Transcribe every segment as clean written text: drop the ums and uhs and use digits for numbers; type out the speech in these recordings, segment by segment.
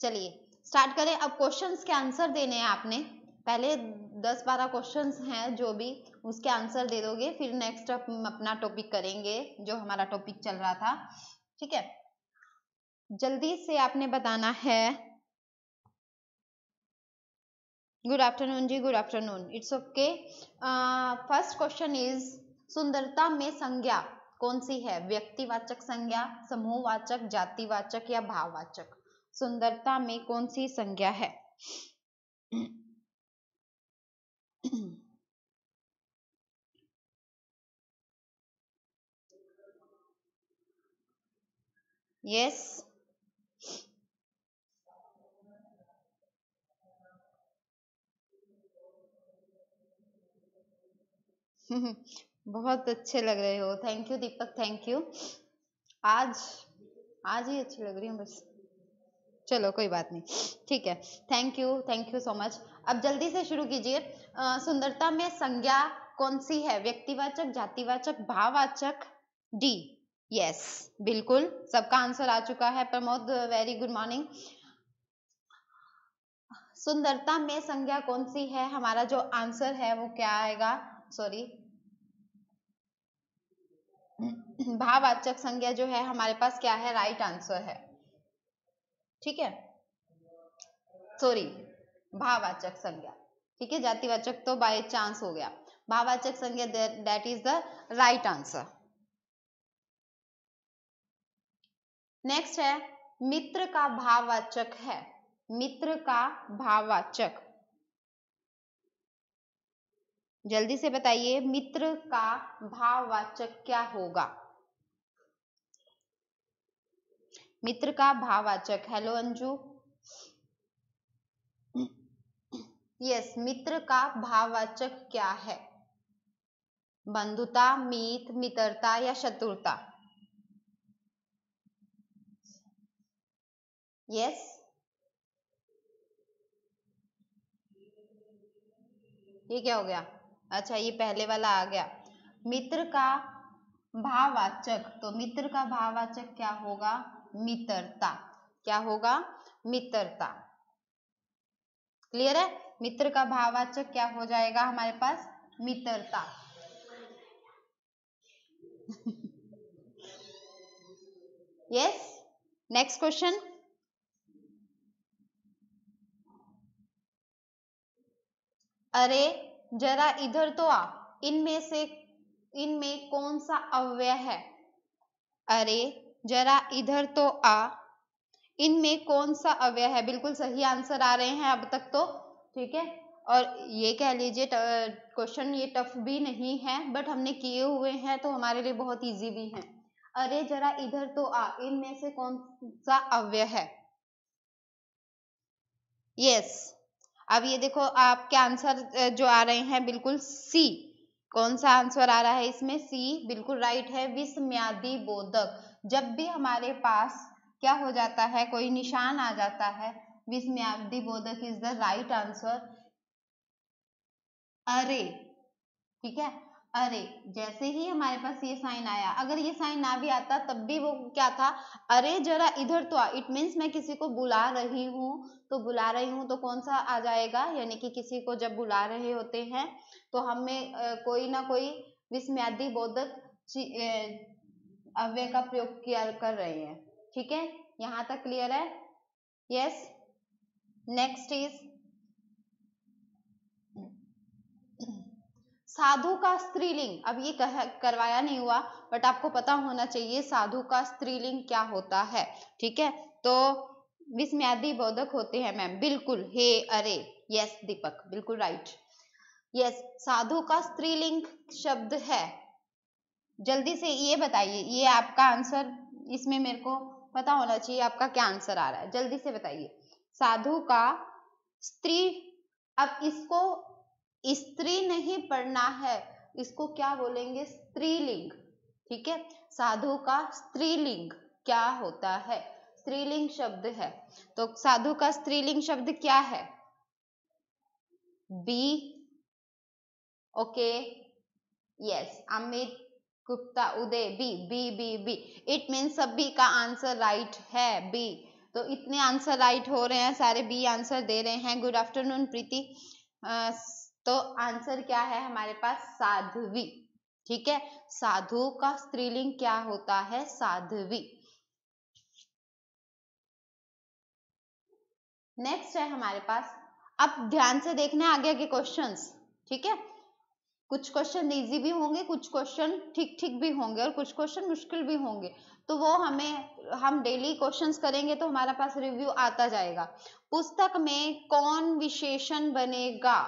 चलिए स्टार्ट करें। अब क्वेश्चंस के आंसर देने हैं आपने। पहले 10-12 क्वेश्चंस हैं जो भी, उसके आंसर दे दोगे, फिर नेक्स्ट अपना टॉपिक करेंगे जो हमारा टॉपिक चल रहा था। ठीक है, जल्दी से आपने बताना है। Good afternoon ji, good afternoon, it's okay. First question is, सुंदरता में संज्ञा कौन सी है? व्यक्तिवाचक संज्ञा, समूहवाचक, जातिवाचक या भाववाचक? सुंदरता में कौन सी संज्ञा है? यस बहुत अच्छे लग रहे हो, thank you Deepak, thank you. आज आज ही अच्छी लग रही हूँ बस, चलो कोई बात नहीं, ठीक है, थैंक यू सो मच। अब जल्दी से शुरू कीजिए। सुंदरता में संज्ञा कौन सी है? व्यक्तिवाचक, जातिवाचक, भाववाचक? डी, यस, बिल्कुल सबका आंसर आ चुका है। Pramod, very good morning. सुंदरता में संज्ञा कौन सी है? हमारा जो आंसर है वो क्या आएगा? सॉरी, भाववाचक संज्ञा जो है हमारे पास क्या है? राइट आंसर है। ठीक है, सॉरी, भाववाचक संज्ञा, ठीक है, जातिवाचक तो बाय चांस हो गया, भाववाचक संज्ञा that is the right answer. Next है, मित्र का भाववाचक है। मित्र का भाववाचक, जल्दी से बताइए, मित्र का भाववाचक क्या होगा? मित्र का भाववाचक, हेलो अंजू, यस, मित्र का भाववाचक क्या है? बंधुता, मीत, मित्रता या शत्रुता? यस, ये क्या हो गया? अच्छा, ये पहले वाला आ गया। मित्र का भाववाचक, तो मित्र का भाववाचक क्या होगा? मित्रता। क्या होगा? मित्रता। क्लियर है? मित्र का भाववाचक क्या हो जाएगा हमारे पास? मित्रता। Yes, next question. अरे जरा इधर तो आ, इनमें कौन सा अव्यय है? अरे जरा इधर तो आ, इनमें कौन सा अव्यय है? बिल्कुल सही आंसर आ रहे हैं अब तक तो, ठीक है। और ये कह लीजिए क्वेश्चन ये टफ भी नहीं है, बट हमने किए हुए हैं तो हमारे लिए बहुत इजी भी है। अरे जरा इधर तो आ, इनमें से कौन सा अव्यय है? यस, अब ये देखो आपके आंसर जो आ रहे हैं बिल्कुल सी। कौन सा आंसर आ रहा है इसमें? सी बिल्कुल राइट है, विस्मयादि बोधक। जब भी हमारे पास क्या हो जाता है, कोई निशान आ जाता है, विस्मयादि बोधक इज द राइट आंसर। अरे, ठीक है, अरे जैसे ही हमारे पास ये साइन आया, अगर ये साइन ना भी आता तब भी वो क्या था? अरे जरा इधर तो आ, इट मीन्स मैं किसी को बुला रही हूँ, तो बुला रही हूँ तो कौन सा आ जाएगा? यानी कि किसी को जब बुला रहे होते हैं तो हमें कोई ना कोई विस्मयादि बोधक अव्यय का प्रयोग किया कर रहे हैं। ठीक है, यहाँ तक क्लियर है? यस, नेक्स्ट इज, साधु का स्त्रीलिंग। अब ये करवाया नहीं हुआ, बट आपको पता होना चाहिए साधु का स्त्रीलिंग क्या होता है। ठीक है, तो विस्मयादि बोधक होते हैं मैम, बिल्कुल, हे, अरे, यस दीपक, बिल्कुल राइट। यस, साधु का स्त्रीलिंग शब्द है। जल्दी से ये बताइए, ये आपका आंसर, इसमें मेरे को पता होना चाहिए आपका क्या आंसर आ रहा है, जल्दी से बताइए। साधु का स्त्री, अब इसको स्त्री नहीं पढ़ना है, इसको क्या बोलेंगे? स्त्रीलिंग। ठीक है, साधु का स्त्रीलिंग क्या होता है? स्त्रीलिंग शब्द है, तो साधु का स्त्रीलिंग शब्द क्या है? B, okay, yes, Amit, Gupta, Uday, b b b b, it means सभी का आंसर राइट है बी। तो इतने आंसर राइट हो रहे हैं, सारे बी आंसर दे रहे हैं। गुड आफ्टरनून प्रीति। तो आंसर क्या है हमारे पास? साध्वी। ठीक है, साधु का स्त्रीलिंग क्या होता है? साध्वी। नेक्स्ट है हमारे पास, अब ध्यान से देखना आगे आगे क्वेश्चंस। ठीक है, कुछ क्वेश्चन इजी भी होंगे, कुछ क्वेश्चन ठीक ठीक भी होंगे और कुछ क्वेश्चन मुश्किल भी होंगे। तो वो हम डेली क्वेश्चंस करेंगे तो हमारा पास रिव्यू आता जाएगा। पुस्तक में कौन विशेषण बनेगा?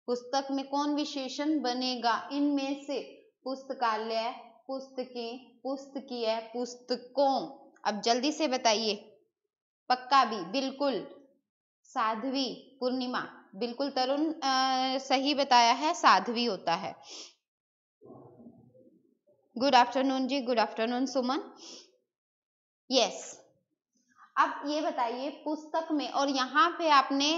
पुस्तक में कौन विशेषण बनेगा? इनमें से पुस्तकालय, पुस्तकें, पुस्तकीय, पुस्तकों। अब जल्दी से बताइए। पक्का भी? बिल्कुल। साध्वी। पूर्णिमा बिल्कुल। तरुण सही बताया है, साध्वी होता है। Good afternoon ji, good afternoon सुमन। यस, अब ये बताइए पुस्तक में, और यहाँ पे आपने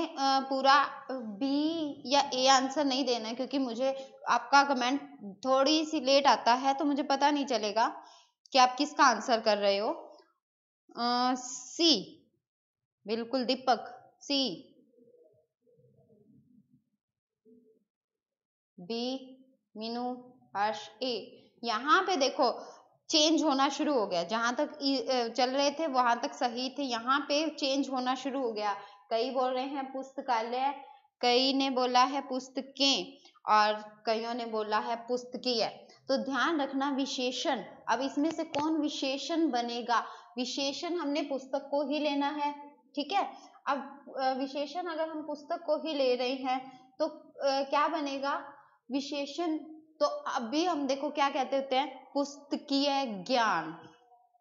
पूरा बी या ए आंसर नहीं देना है, क्योंकि मुझे आपका कमेंट थोड़ी सी लेट आता है तो मुझे पता नहीं चलेगा कि आप किसका आंसर कर रहे हो। सी, बिल्कुल दीपक, सी। बी, मीनू, हर्ष, ए। यहाँ पे देखो चेंज होना शुरू हो गया, जहां तक चल रहे थे वहां तक सही थे, यहाँ पे चेंज होना शुरू हो गया। कई बोल रहे हैं पुस्तकालय, कई ने बोला है पुस्तकें, और कईयों ने बोला है पुस्तकीय। तो ध्यान रखना विशेषण, अब इसमें से कौन विशेषण बनेगा? विशेषण हमने पुस्तक को ही लेना है। ठीक है, अब विशेषण अगर हम पुस्तक को ही ले रहे हैं तो क्या बनेगा विशेषण? तो अभी हम देखो क्या कहते होते हैं, पुस्तकीय ज्ञान,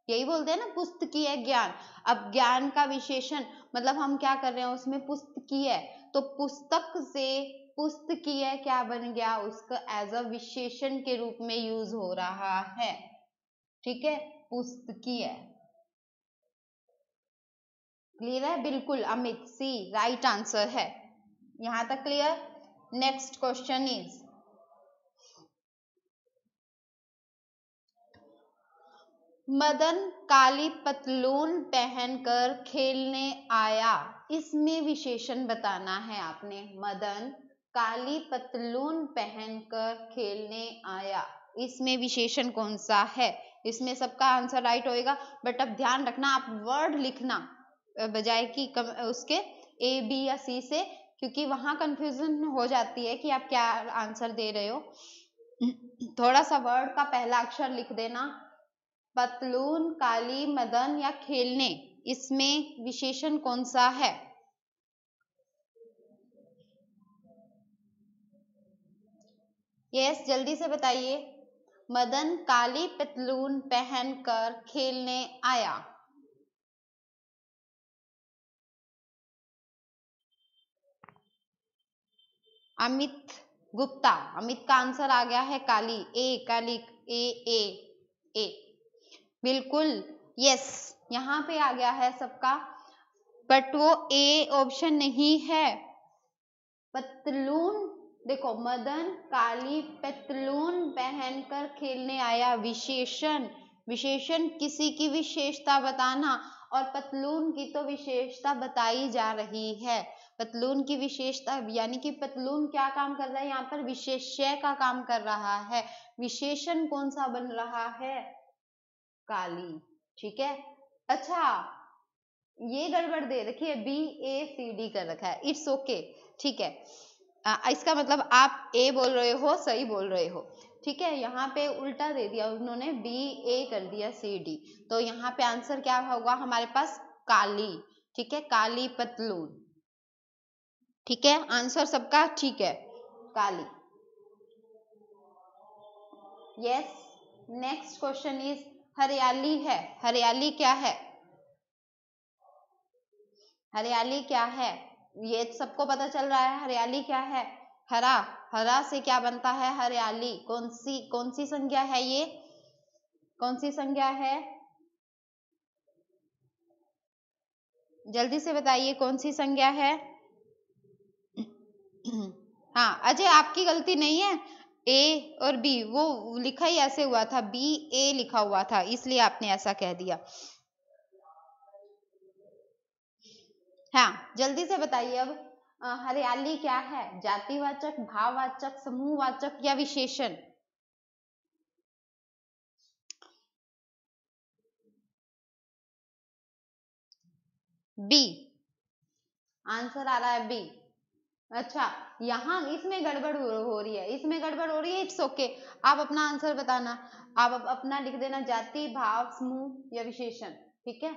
यही बोलते हैं ना, पुस्तकीय ज्ञान। अब ज्ञान का विशेषण मतलब हम क्या कर रहे हैं उसमें, पुस्तकीय। तो पुस्तक से पुस्तकीय क्या बन गया? उसका एज अ विशेषण के रूप में यूज हो रहा है। ठीक है, पुस्तकीय। क्लियर है? बिल्कुल अमित, सी राइट आंसर है। यहां तक clear? Next question is, Madan काली पतलून पहनकर खेलने आया, इसमें विशेषण बताना है आपने। मदन काली पतलून पहनकर खेलने आया, इसमें विशेषण कौन सा है? इसमें सबका आंसर राइट होएगा, बट अब ध्यान रखना आप वर्ड लिखना बजाय कि उसके ए बी या सी से, क्योंकि वहां कंफ्यूजन हो जाती है कि आप क्या आंसर दे रहे हो। थोड़ा सा वर्ड का पहला अक्षर लिख देना। पतलून, काली, मदन या खेलने, इसमें विशेषण कौन सा है? यस, जल्दी से बताइए। मदन काली पतलून पहनकर खेलने आया। अमित गुप्ता, अमित का आंसर आ गया है काली, ए काली, ए ए ए, बिल्कुल यस, यहाँ पे आ गया है सबका, बट वो ए ऑप्शन नहीं है। पतलून, देखो मदन काली पतलून पहनकर खेलने आया, विशेषण, विशेषण किसी की विशेषता बताना, और पतलून की तो विशेषता बताई जा रही है। पतलून की विशेषता यानी कि पतलून क्या काम कर रहा है यहाँ पर? विशेष्य का काम कर रहा है। विशेषण कौन सा बन रहा है? काली। ठीक है, अच्छा ये गड़बड़ दे रखी है, बी ए सी डी कर रखा है, इट्स ओके। ठीक है, इसका मतलब आप ए बोल रहे हो, सही बोल रहे हो। ठीक है, यहाँ पे उल्टा दे दिया उन्होंने, बी ए कर दिया सी डी, तो यहाँ पे आंसर क्या होगा हमारे पास? काली। ठीक है, काली पतलून। ठीक है, आंसर सबका ठीक है, काली। यस, नेक्स्ट क्वेश्चन इज, हरियाली है, हरियाली क्या है? हरियाली क्या है? ये सबको पता चल रहा है हरियाली क्या है। हरा, हरा से क्या बनता है? हरियाली। कौन सी संज्ञा है ये? कौन सी संज्ञा है? जल्दी से बताइए कौन सी संज्ञा है? हाँ अजय, आपकी गलती नहीं है, ए और बी वो लिखा ही ऐसे हुआ था, बी ए लिखा हुआ था, इसलिए आपने ऐसा कह दिया। हाँ जल्दी से बताइए अब। हरियाली क्या है? जातिवाचक, भाववाचक, समूहवाचक या विशेषण? बी आंसर आ रहा है बी। अच्छा यहाँ इसमें गड़बड़ हो रही है, इसमें गड़बड़ हो रही है, इट्स ओके। आप अपना आंसर बताना, आप अपना लिख देना, जाति, भाव, समूह या विशेषण। ठीक है,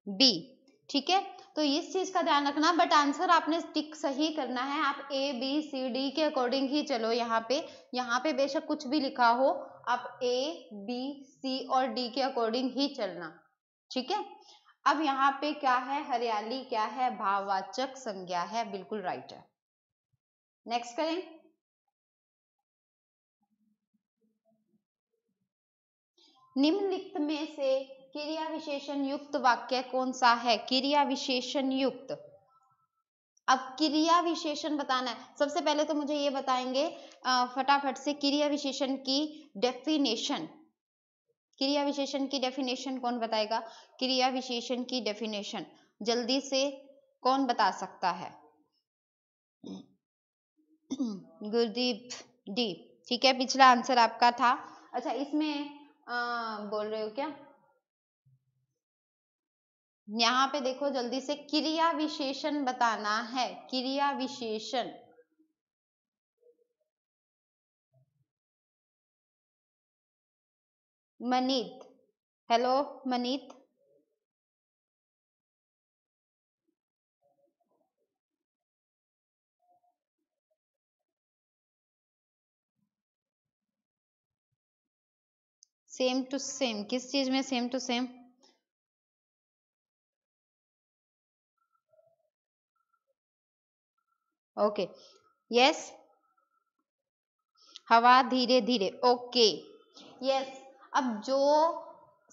बी। ठीक है, तो इस चीज का ध्यान रखना, बट आंसर आपने टिक सही करना है। आप ए बी सी डी के अकॉर्डिंग ही चलो। यहाँ पे बेशक कुछ भी लिखा हो, आप ए बी सी और डी के अकॉर्डिंग ही चलना। ठीक है, अब यहाँ पे क्या है? हरियाली क्या है? भाववाचक संज्ञा है, बिल्कुल राइट है। नेक्स्ट करें। निम्नलिखित में से क्रिया विशेषण युक्त वाक्य कौन सा है? क्रिया विशेषण युक्त। अब क्रिया विशेषण बताना है। सबसे पहले तो मुझे ये बताएंगे फटाफट से क्रिया विशेषण की डेफिनेशन। क्रिया विशेषण की डेफिनेशन कौन बताएगा? क्रिया विशेषण की डेफिनेशन जल्दी से कौन बता सकता है? गुरदीप डी। ठीक है, पिछला आंसर आपका था। अच्छा इसमें बोल रहे हो क्या? यहाँ पे देखो जल्दी से, क्रिया विशेषण बताना है। क्रिया विशेषण, Manit. Hello Manit. Same to same किस चीज में same to same? Okay, yes, हवा धीरे धीरे। Okay, yes. अब जो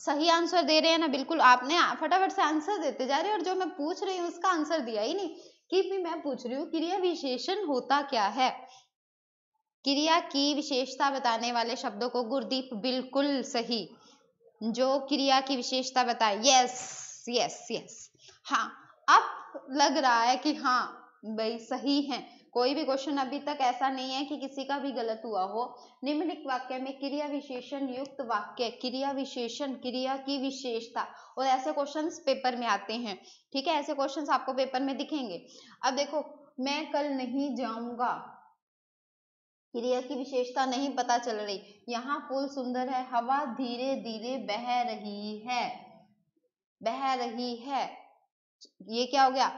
सही आंसर दे रहे हैं ना, बिल्कुल आपने फटाफट से आंसर देते जा रहे हैं, और जो मैं पूछ रही हूँ उसका आंसर दिया ही नहीं। कि भी मैं पूछ रही हूँ क्रिया विशेषण होता क्या है? क्रिया की विशेषता बताने वाले शब्दों को गुरदीप बिल्कुल सही। जो क्रिया की विशेषता बताए, यस यस यस। हाँ, अब लग रहा है कि हाँ भाई सही है। कोई भी क्वेश्चन अभी तक ऐसा नहीं है कि किसी का भी गलत हुआ हो। निम्नलिखित वाक्य में क्रिया विशेषण युक्त वाक्य, क्रिया विशेषण, क्रिया की विशेषता, और ऐसे क्वेश्चंस पेपर में आते हैं। ठीक है, ऐसे क्वेश्चंस आपको पेपर में दिखेंगे। अब देखो, मैं कल नहीं जाऊंगा, क्रिया की विशेषता नहीं पता चल रही। यहाँ फूल सुंदर है, हवा धीरे धीरे बह रही है, बह रही है। ये क्या हो गया?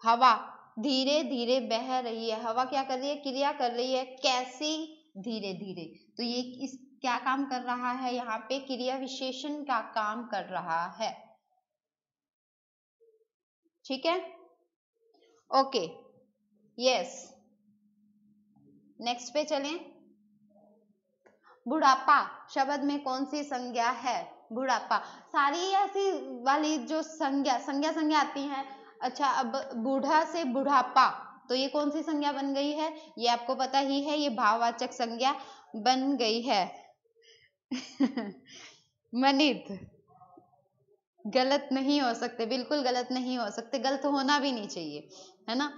हवा धीरे धीरे बह रही है। हवा क्या कर रही है? क्रिया कर रही है। कैसी? धीरे धीरे। तो ये इस क्या काम कर रहा है? यहाँ पे क्रिया विशेषण का काम कर रहा है। ठीक है, ओके, यस। नेक्स्ट पे चलें। बुढ़ापा शब्द में कौन सी संज्ञा है? बुढ़ापा, सारी ऐसी वाली जो संज्ञा आती हैं। अच्छा, अब बूढ़ा से बुढ़ापा, तो ये कौन सी संज्ञा बन गई है? ये आपको पता ही है, ये भाववाचक संज्ञा बन गई है। मनित, गलत नहीं हो सकते, बिल्कुल गलत नहीं हो सकते, गलत होना भी नहीं चाहिए, है ना?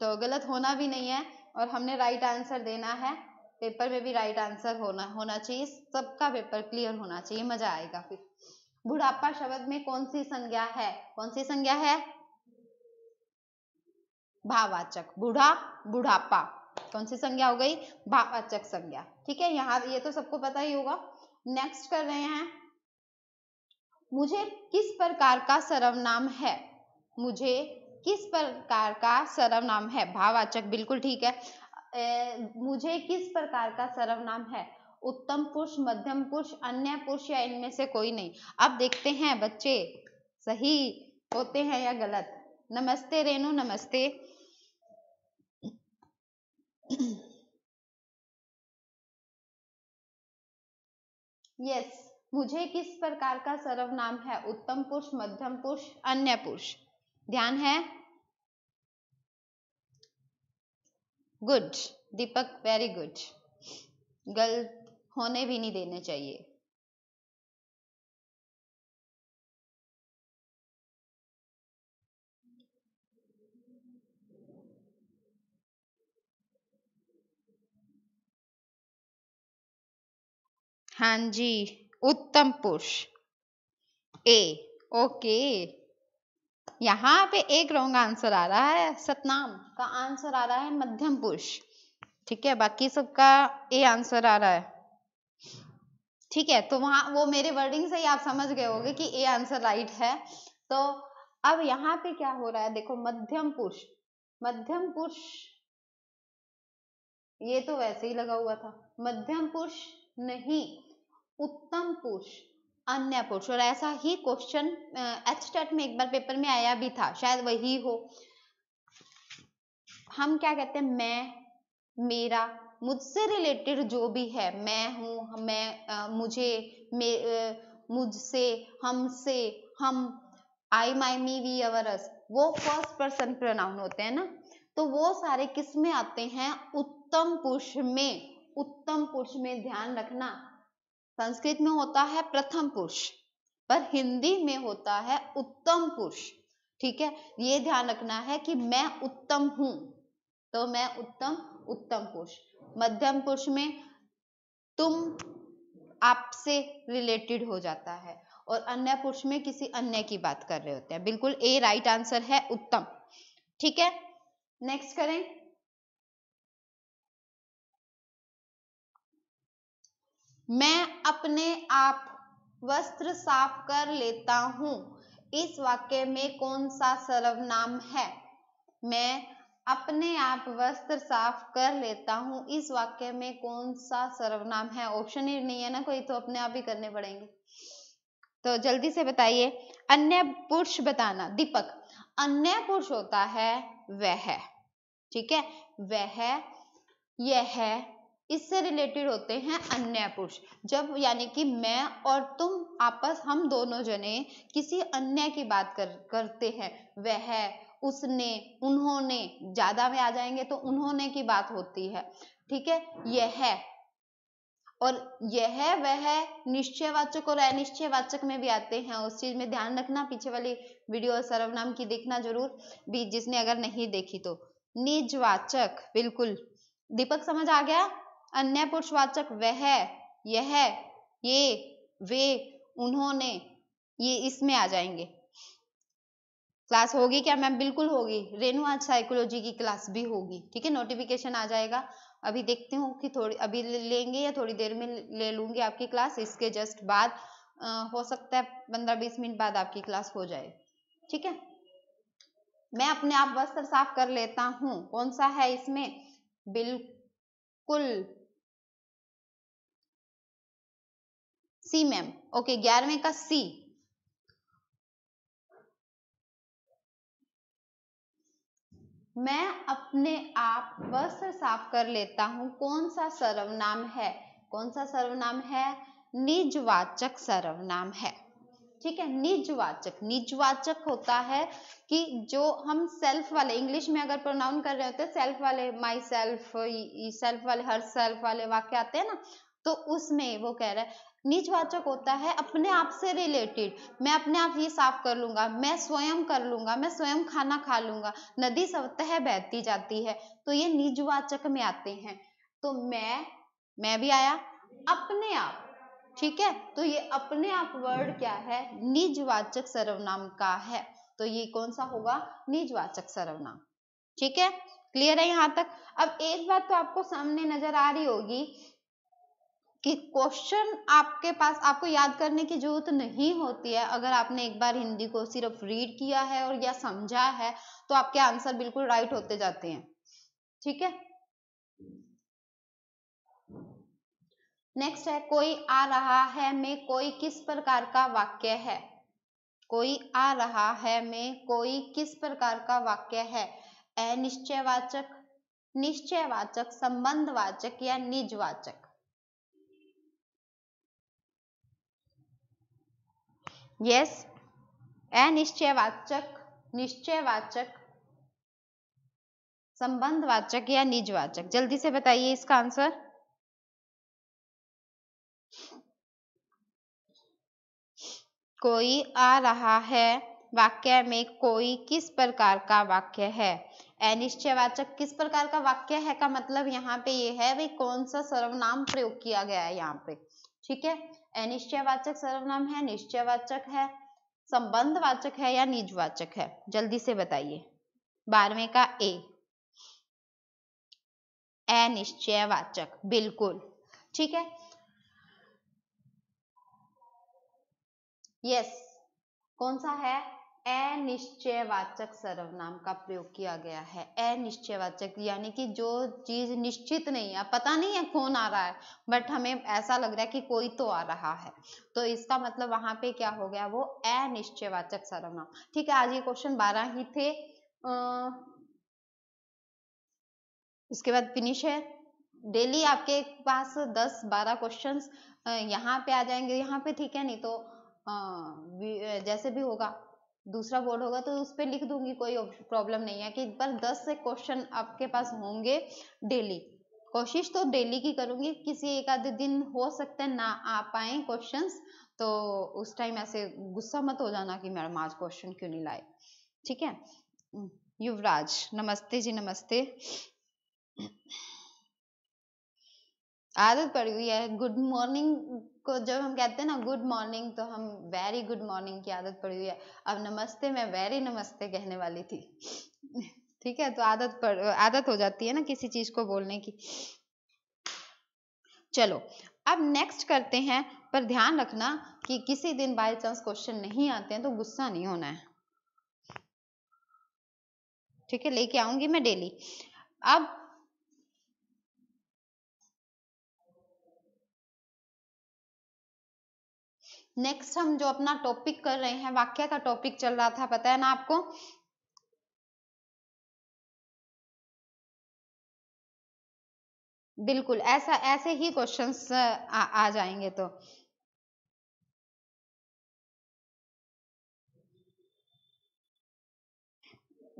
तो गलत होना भी नहीं है, और हमने राइट आंसर देना है। पेपर में भी राइट आंसर होना चाहिए, सबका पेपर क्लियर होना चाहिए, मजा आएगा फिर। बुढ़ापा शब्द में कौन सी संज्ञा है? कौन सी संज्ञा है? भाववाचक। बूढ़ा, बुढ़ापा, कौन सी संज्ञा हो गई? भाववाचक संज्ञा। ठीक है, यहाँ ये तो सबको पता ही होगा। नेक्स्ट कर रहे हैं, मुझे किस प्रकार का सर्वनाम है? मुझे किस प्रकार का सर्वनाम है? भाववाचक, बिल्कुल ठीक है। मुझे किस प्रकार का सर्वनाम है? उत्तम पुरुष, मध्यम पुरुष, अन्य पुरुष, या इनमें से कोई नहीं? अब देखते हैं बच्चे सही होते हैं या गलत। नमस्ते रेनू, नमस्ते। यस, मुझे किस प्रकार का सर्वनाम है? उत्तम पुरुष, मध्यम पुरुष, अन्य पुरुष। ध्यान है? गुड दीपक, वेरी गुड। गलत होने भी नहीं देने चाहिए। हाँ जी, उत्तम पुरुष, ए। ओके, यहाँ पे एक रॉन्ग आंसर आ रहा है, सतनाम का आंसर आ रहा है मध्यम पुरुष। ठीक है, बाकी सबका ए आंसर आ रहा है। ठीक है, तो वहां वो मेरे वर्डिंग से ही आप समझ गए होंगे कि ए आंसर राइट है। तो अब यहाँ पे क्या हो रहा है, देखो मध्यम पुरुष, मध्यम पुरुष ये तो वैसे ही लगा हुआ था, मध्यम पुरुष नहीं, उत्तम पुरुष, अन्य पुरुष। और ऐसा ही क्वेश्चन एचटेट में एक बार पेपर में आया भी था, शायद वही हो। हम क्या कहते हैं, मैं, मेरा, मुझसे रिलेटेड जो भी है, मैं हूँ, मैं, मुझे, मुझसे, हमसे, हम, आई, माई, मी, वी, अवर, अस, वो फर्स्ट पर्सन प्रोनाउन होते हैं ना, तो वो सारे किस में आते हैं, उत्तम पुरुष में। उत्तम पुरुष में ध्यान रखना, संस्कृत में होता है प्रथम पुरुष, पर हिंदी में होता है उत्तम पुरुष। ठीक है, ये ध्यान रखना है कि मैं उत्तम हूं, तो मैं उत्तम, उत्तम पुरुष। मध्यम पुरुष में तुम, आपसे रिलेटेड हो जाता है, और अन्य पुरुष में किसी अन्य की बात कर रहे होते हैं। बिल्कुल ए राइट आंसर है, उत्तम। ठीक है, नेक्स्ट करें। मैं अपने आप वस्त्र साफ कर लेता हूं, इस वाक्य में कौन सा सर्वनाम है। मैं अपने आप वस्त्र साफ कर लेता हूं, इस वाक्य में कौन सा सर्वनाम है। ऑप्शन ही नहीं है ना कोई, तो अपने आप ही करने पड़ेंगे, तो जल्दी से बताइए। अन्य पुरुष बताना, दीपक। अन्य पुरुष होता है वह, ठीक है, वह, यह, इससे रिलेटेड होते हैं अन्य पुरुष। जब यानी कि मैं और तुम आपस, हम दोनों जने किसी अन्य की बात करते हैं, वह, उसने, उन्होंने, ज्यादा में आ जाएंगे तो उन्होंने की बात होती है। ठीक है, यह, और यह, वह निश्चयवाचक और अनिश्चयवाचक में भी आते हैं, उस चीज में ध्यान रखना। पीछे वाली वीडियो सर्वनाम की देखना जरूर भी, जिसने अगर नहीं देखी तो। निजवाचक, बिल्कुल दीपक समझ आ गया। अन्य पुरुषवाचक वह, यह, ये, वे, उन्होंने, ये इसमें आ जाएंगे। क्लास होगी क्या मैम? बिल्कुल होगी, रेनू आज साइकोलॉजी की क्लास भी होगी। ठीक है, नोटिफिकेशन आ जाएगा। अभी देखती हूँ कि थोड़ी अभी लेंगे या थोड़ी देर में ले लूंगी आपकी क्लास, इसके जस्ट बाद हो सकता है 15-20 मिनट बाद आपकी क्लास हो जाए। ठीक है, मैं अपने आप वस्त्र साफ कर लेता हूँ, कौन सा है इसमें? बिल्कुल सी मैम। ओके, 11वें का सी। मैं अपने आप वस्त्र साफ कर लेता हूँ, कौन सा सर्वनाम है? कौन सा सर्वनाम है? निजवाचक सर्वनाम है। ठीक है, निजवाचक। निजवाचक होता है कि जो हम सेल्फ वाले, इंग्लिश में अगर प्रोनाउन कर रहे होते हैं सेल्फ वाले, माई सेल्फ, सेल्फ वाले, हर सेल्फ वाले वाक्य आते हैं ना, तो उसमें वो कह रहा है निजवाचक होता है अपने आप से रिलेटेड। मैं अपने आप ये साफ कर लूंगा, मैं स्वयं कर लूंगा, मैं स्वयं खाना खा लूंगा, नदी स्वतः बहती जाती है, तो ये निजवाचक में आते हैं। तो मैं भी आया, अपने आप। ठीक है, तो ये अपने आप वर्ड क्या है? निजवाचक सर्वनाम का है, तो ये कौन सा होगा? निजवाचक सर्वनाम। ठीक है, क्लियर है यहाँ तक? अब एक बात तो आपको सामने नजर आ रही होगी कि क्वेश्चन आपके पास, आपको याद करने की जरूरत नहीं होती है। अगर आपने एक बार हिंदी को सिर्फ रीड किया है और या समझा है, तो आपके आंसर बिल्कुल राइट होते जाते हैं। ठीक है, नेक्स्ट है, कोई आ रहा है में कोई किस प्रकार का वाक्य है? कोई आ रहा है में कोई किस प्रकार का वाक्य है? अनिश्चयवाचक, निश्चयवाचक, संबंधवाचक या निजवाचक? यस, अनिश्चयवाचक, निश्चयवाचक, संबंधवाचक या निजवाचक? जल्दी से बताइए इसका आंसर। कोई आ रहा है वाक्य में कोई किस प्रकार का वाक्य है? अनिश्चयवाचक किस प्रकार का वाक्य है का मतलब यहाँ पे ये है भाई कौन सा सर्वनाम प्रयोग किया गया है यहाँ पे। ठीक है, अनिश्चयवाचक सर्वनाम है, निश्चयवाचक है, संबंधवाचक है या निजवाचक है? जल्दी से बताइए। 12वें का ए, अनिश्चयवाचक, बिल्कुल ठीक है। यस, कौन सा है? अनिश्चयवाचक सर्वनाम का प्रयोग किया गया है। अनिश्चयवाचक यानी कि जो चीज निश्चित नहीं है, पता नहीं है कौन आ रहा है, बट हमें ऐसा लग रहा है कि कोई तो आ रहा है, तो इसका मतलब वहां पे क्या हो गया? वो अनिश्चयवाचक सर्वनाम। ठीक है, आज ये क्वेश्चन 12 ही थे, उसके बाद फिनिश है। डेली आपके पास 10-12 क्वेश्चंस यहाँ पे आ जाएंगे, यहाँ पे, ठीक है। नहीं तो जैसे भी होगा, दूसरा बोर्ड होगा तो उस पर लिख दूंगी, कोई प्रॉब्लम नहीं है कि पर 10 से क्वेश्चन आपके पास होंगे डेली। कोशिश तो डेली की करूंगी, किसी एक आधे दिन हो सकता है ना आ पाए क्वेश्चंस, तो उस टाइम ऐसे गुस्सा मत हो जाना कि मैडम आज क्वेश्चन क्यों नहीं लाए, ठीक है। युवराज, नमस्ते जी, नमस्ते। आदत पड़ी हुई है गुड मॉर्निंग को, जब हम कहते हैं ना गुड मॉर्निंग, तो हम वेरी गुड मॉर्निंग की आदत पड़ी हुई है। अब नमस्ते मैं वेरी नमस्ते कहने वाली थी ठीक है, तो आदत हो जाती है ना किसी चीज को बोलने की। चलो अब नेक्स्ट करते हैं, पर ध्यान रखना कि किसी दिन बाय चांस क्वेश्चन नहीं आते हैं तो गुस्सा नहीं होना है, ठीक है, लेके आऊंगी मैं डेली। अब नेक्स्ट हम जो अपना टॉपिक कर रहे हैं, वाक्य का टॉपिक चल रहा था, पता है ना आपको? बिल्कुल ऐसे ही क्वेश्चंस आ जाएंगे। तो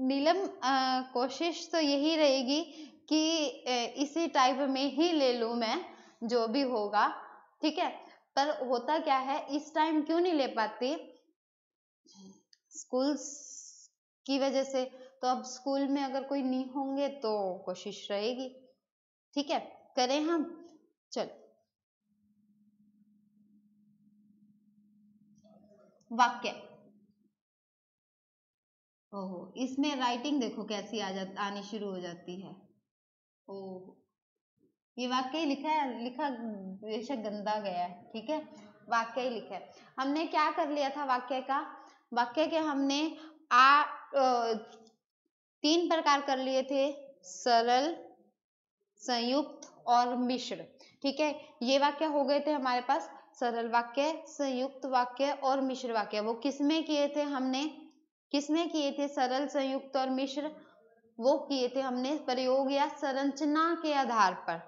नीलम, कोशिश तो यही रहेगी कि इसी टाइप में ही ले लूं मैं, जो भी होगा, ठीक है। पर होता क्या है, इस टाइम क्यों नहीं ले पाती? स्कूल्स की वजह से। तो अब स्कूल में अगर कोई नहीं होंगे तो कोशिश रहेगी, ठीक है, करें हम। चल, वाक्य, ओहो, इसमें राइटिंग देखो कैसी आनी शुरू हो जाती है। ओह, ये वाक्य ही लिखा है, लिखा बेशक गंदा गया है, ठीक है, वाक्य ही लिखा है। हमने क्या कर लिया था वाक्य का? वाक्य के हमने 3 प्रकार कर लिए थे, सरल, संयुक्त और मिश्र, ठीक है। ये वाक्य हो गए थे हमारे पास, सरल वाक्य, संयुक्त वाक्य और मिश्र वाक्य। वो किसमें किए थे हमने? किसमें किए थे सरल, संयुक्त और मिश्र? वो किए थे हमने प्रयोग या संरचना के आधार पर,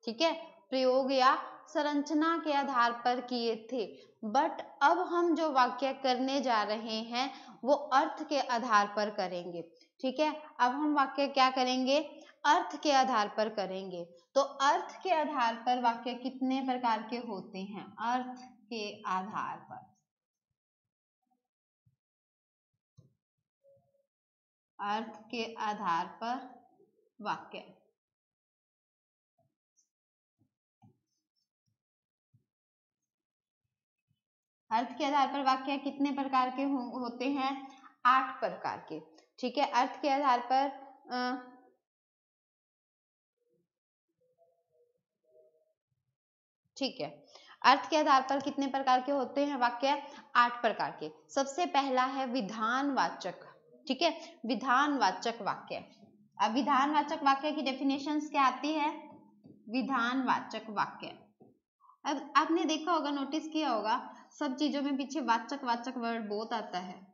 ठीक है, प्रयोग या संरचना के आधार पर किए थे। बट अब हम जो वाक्य करने जा रहे हैं वो अर्थ के आधार पर करेंगे, ठीक है। अब हम वाक्य क्या करेंगे? अर्थ के आधार पर करेंगे। तो अर्थ के आधार पर वाक्य कितने प्रकार के होते हैं? अर्थ के आधार पर, अर्थ के आधार पर वाक्य, अर्थ के आधार पर वाक्य कितने प्रकार के होते हैं? 8 प्रकार के, ठीक है। अर्थ के आधार पर ठीक है, अर्थ के आधार पर कितने प्रकार के होते हैं वाक्य? 8 प्रकार के। सबसे पहला है विधानवाचक, ठीक है, विधानवाचक वाक्य। अब विधानवाचक वाक्य की डेफिनेशंस क्या आती है? विधानवाचक वाक्य, अब आपने देखा होगा, नोटिस किया होगा, सब चीजों में पीछे वाचक वाचक वर्ड बहुत आता है।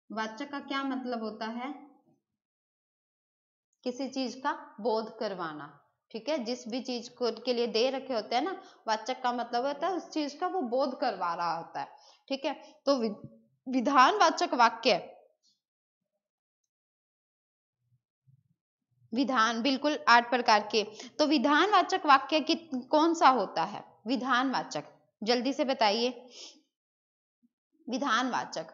वाचक का क्या मतलब होता है? किसी चीज का बोध करवाना, ठीक है, जिस भी चीज को के लिए दे रखे होते हैं ना, वाचक का मतलब होता है उस चीज का वो बोध करवा रहा होता है, ठीक है। तो विधानवाचक वाक्य, विधान, बिल्कुल 8 प्रकार के। तो विधानवाचक वाक्य कौन सा होता है? विधानवाचक, जल्दी से बताइए। विधानवाचक,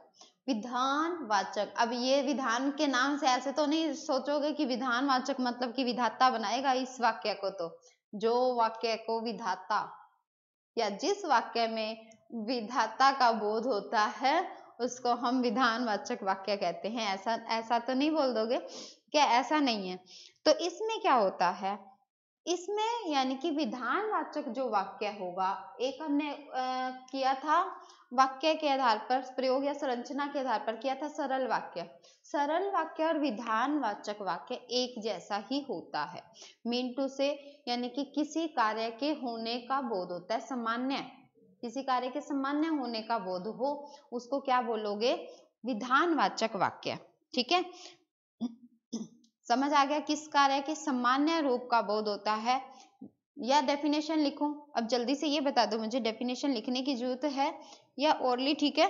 विधानवाचक। अब ये विधान के नाम से ऐसे तो नहीं सोचोगे कि विधानवाचक मतलब कि विधाता बनाएगा इस वाक्य को, तो जो वाक्य को विधाता या जिस वाक्य में विधाता का बोध होता है उसको हम विधानवाचक वाक्य कहते हैं। ऐसा तो नहीं बोल दोगे क्या? ऐसा नहीं है। तो इसमें क्या होता है, इसमें यानी कि विधानवाचक जो वाक्य होगा, एक हमने किया था वाक्य के आधार पर, प्रयोग या संरचना के आधार पर किया था सरल वाक्य। सरल वाक्य और विधानवाचक वाक्य एक जैसा ही होता है। मीन टू से यानी कि किसी कार्य के होने का बोध होता है, सामान्य, किसी कार्य के सामान्य होने का बोध हो, उसको क्या बोलोगे? विधानवाचक वाक्य। ठीक है, समझ आ गया? किस कार्य के सामान्य रूप का बोध होता है। या डेफिनेशन लिखूं? अब जल्दी से ये बता दो मुझे, डेफिनेशन लिखने की जरूरत है या ओरली? ठीक है,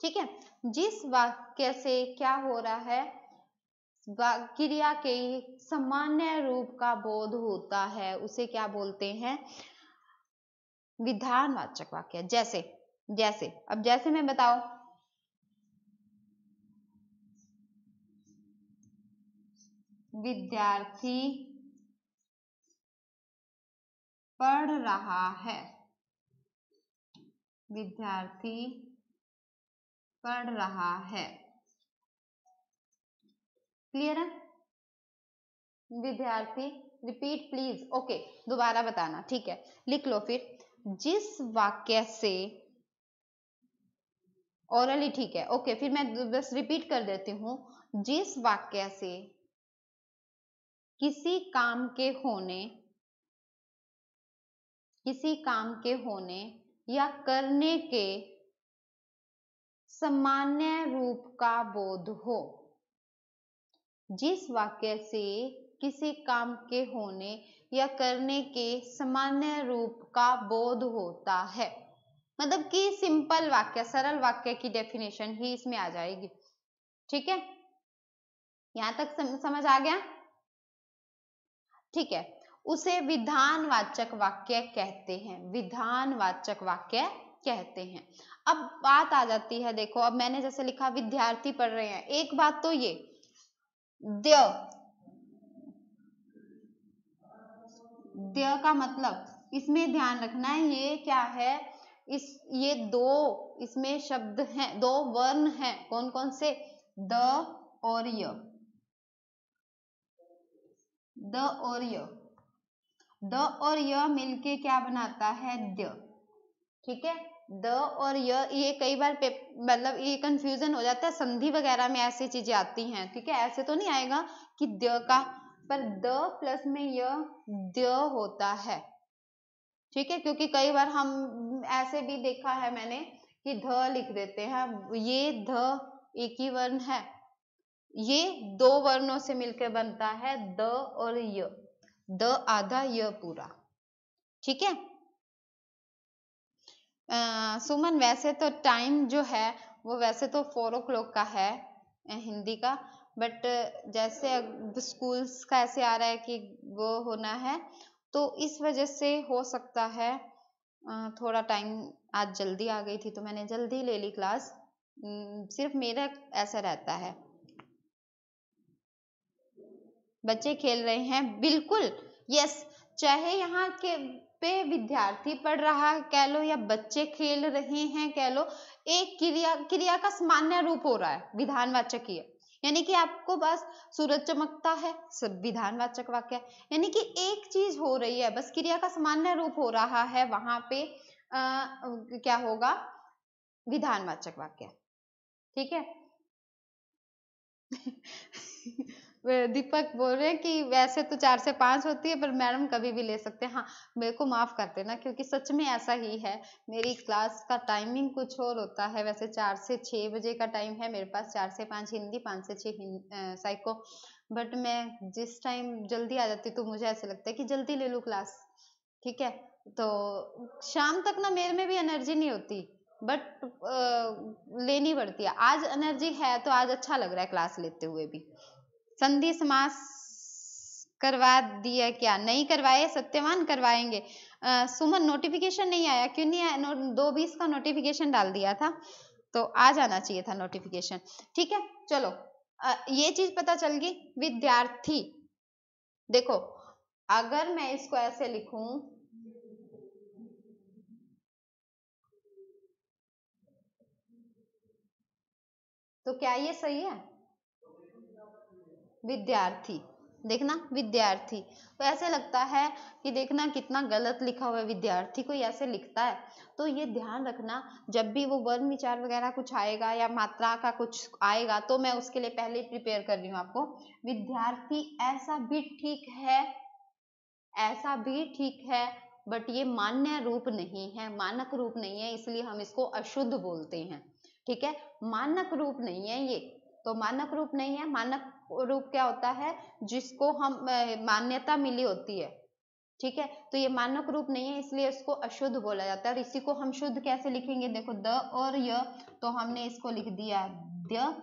ठीक है। जिस वाक्य से क्या हो रहा है, क्रिया के सामान्य रूप का बोध होता है, उसे क्या बोलते हैं? विधानवाचक वाक्य। जैसे जैसे अब जैसे मैं बताओ, विद्यार्थी पढ़ रहा है, विद्यार्थी पढ़ रहा है। क्लियर है? विद्यार्थी, रिपीट प्लीज। ओके, दोबारा बताना, ठीक है, लिख लो फिर। जिस वाक्य से ओरली, ठीक है, ओके, फिर मैं बस रिपीट कर देती हूं। जिस वाक्य से किसी काम के होने, किसी काम के होने या करने के सामान्य रूप का बोध हो, जिस वाक्य से किसी काम के होने या करने के सामान्य रूप का बोध होता है, मतलब कि सिंपल वाक्य, सरल वाक्य की डेफिनेशन ही इसमें आ जाएगी। ठीक है, यहां तक समझ आ गया? ठीक है, उसे विधानवाचक वाक्य कहते हैं, विधानवाचक वाक्य कहते हैं। अब बात आ जाती है, देखो अब मैंने जैसे लिखा विद्यार्थी पढ़ रहे हैं, एक बात तो ये द्य का मतलब इसमें ध्यान रखना है, ये क्या है, ये दो इसमें शब्द हैं, दो वर्ण हैं, कौन कौन से? द और य, द और य, द और य मिलके क्या बनाता है? द्य। ठीक है, द और ये कई बार मतलब ये कंफ्यूजन हो जाता है, संधि वगैरह में ऐसी चीजें आती हैं। ठीक है, ऐसे तो नहीं आएगा कि द का, पर द प्लस में य द्य होता है। ठीक है, क्योंकि कई बार हम ऐसे भी देखा है मैंने कि ध लिख देते हैं, ये ध एक ही वर्ण है, ये दो वर्णों से मिलकर बनता है द और य, द आधा य पूरा। ठीक है, सुमन वैसे तो टाइम जो है वो वैसे तो 4 o'clock का है हिंदी का, बट जैसे अब स्कूल्स का ऐसे आ रहा है कि वो होना है, तो इस वजह से हो सकता है थोड़ा टाइम आज जल्दी आ गई थी तो मैंने जल्दी ले ली क्लास। सिर्फ मेरा ऐसा रहता है। बच्चे खेल रहे हैं, बिल्कुल यस, चाहे यहाँ के पे विद्यार्थी पढ़ रहा कह लो या बच्चे खेल रहे हैं कह लो, एक क्रिया का सामान्य रूप हो रहा है, विधानवाचक ही है। यानी कि आपको बस सूरज चमकता है, सब विधानवाचक वाक्य, यानी कि एक चीज हो रही है, बस क्रिया का सामान्य रूप हो रहा है, वहां पे क्या होगा? विधानवाचक वाक्य। ठीक है दीपक बोल रहे हैं कि वैसे तो 4 से 5 होती है, पर मैडम कभी भी ले सकते हैं। हाँ, मेरे को माफ कर देना, क्योंकि सच में ऐसा ही है, मेरी क्लास का टाइमिंग कुछ और होता है। वैसे 4 से 6 बजे का टाइम है मेरे पास, 4 से 5 हिंदी, 5 से 6 साइको, बट मैं जिस टाइम जल्दी आ जाती तो मुझे ऐसे लगता है कि जल्दी ले लूँ क्लास। ठीक है, तो शाम तक ना मेरे में भी एनर्जी नहीं होती, बट लेनी पड़ती है। आज एनर्जी है तो आज अच्छा लग रहा है क्लास लेते हुए भी। संधि समास करवा दिया क्या? नहीं करवाए सत्यवान, करवाएंगे। सुमन नोटिफिकेशन नहीं आया, क्यों नहीं आया? 2:20 का नोटिफिकेशन डाल दिया था, तो आ जाना चाहिए था नोटिफिकेशन। ठीक है, चलो ये चीज पता चल गई। विद्यार्थी, देखो अगर मैं इसको ऐसे लिखूं, तो क्या ये सही है? विद्यार्थी, देखना विद्यार्थी, तो ऐसे लगता है कि देखना कितना गलत लिखा हुआ है, विद्यार्थी कोई ऐसे लिखता है? तो ये ध्यान रखना, जब भी वो वर्ण विचार वगैरह कुछ आएगा या मात्रा का कुछ आएगा, तो मैं उसके लिए पहले प्रिपेयर कर रही हूँ आपको। विद्यार्थी ऐसा भी ठीक है, ऐसा भी ठीक है, बट ये मान्य रूप नहीं है, मानक रूप नहीं है, इसलिए हम इसको अशुद्ध बोलते हैं। ठीक है, मानक रूप नहीं है ये, तो मानक रूप नहीं है। मानक रूप क्या होता है? जिसको हम मान्यता मिली होती है। ठीक है, तो ये मानक रूप नहीं है, इसलिए इसको अशुद्ध बोला जाता है। और इसी को हम शुद्ध कैसे लिखेंगे? देखो द और य, तो हमने इसको लिख दिया द।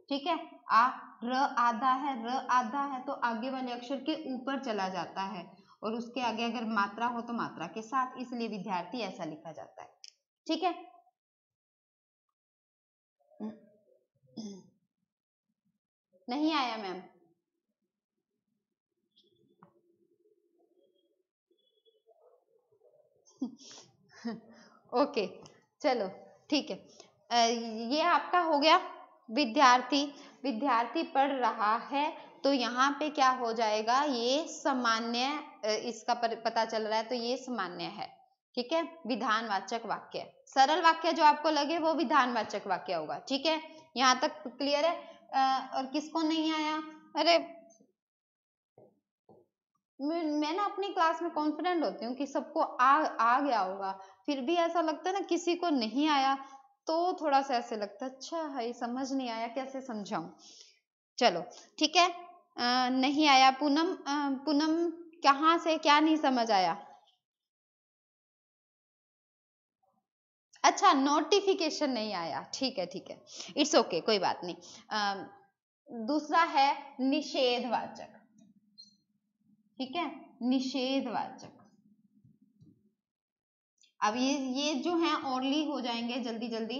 ठीक है, आ र आधा है, र आधा है तो आगे वाले अक्षर के ऊपर चला जाता है, और उसके आगे अगर मात्रा हो तो मात्रा के साथ, इसलिए विद्यार्थी ऐसा लिखा जाता है। ठीक है, नहीं आया मैम? ओके, चलो ठीक है। ये आपका हो गया विद्यार्थी। विद्यार्थी पढ़ रहा है, तो यहाँ पे क्या हो जाएगा? ये सामान्य, इसका पता चल रहा है, तो ये सामान्य है। ठीक है, विधानवाचक वाक्य, सरल वाक्य जो आपको लगे वो विधानवाचक वाक्य होगा। ठीक है, यहाँ तक क्लियर है? और किसको नहीं आया? अरे मैं ना अपनी क्लास में कॉन्फिडेंट होती हूँ कि सबको आ गया होगा, फिर भी ऐसा लगता है ना किसी को नहीं आया, तो थोड़ा सा ऐसे लगता है अच्छा है समझ नहीं आया, कैसे समझाऊं। चलो ठीक है, नहीं आया। पूनम, पूनम कहाँ से, क्या नहीं समझ आया? अच्छा, नोटिफिकेशन नहीं आया, ठीक है ठीक है, इट्स ओके, कोई बात नहीं। दूसरा है निषेधवाचक। ठीक है, निषेधवाचक। अब ये जो है ओनली हो जाएंगे जल्दी जल्दी।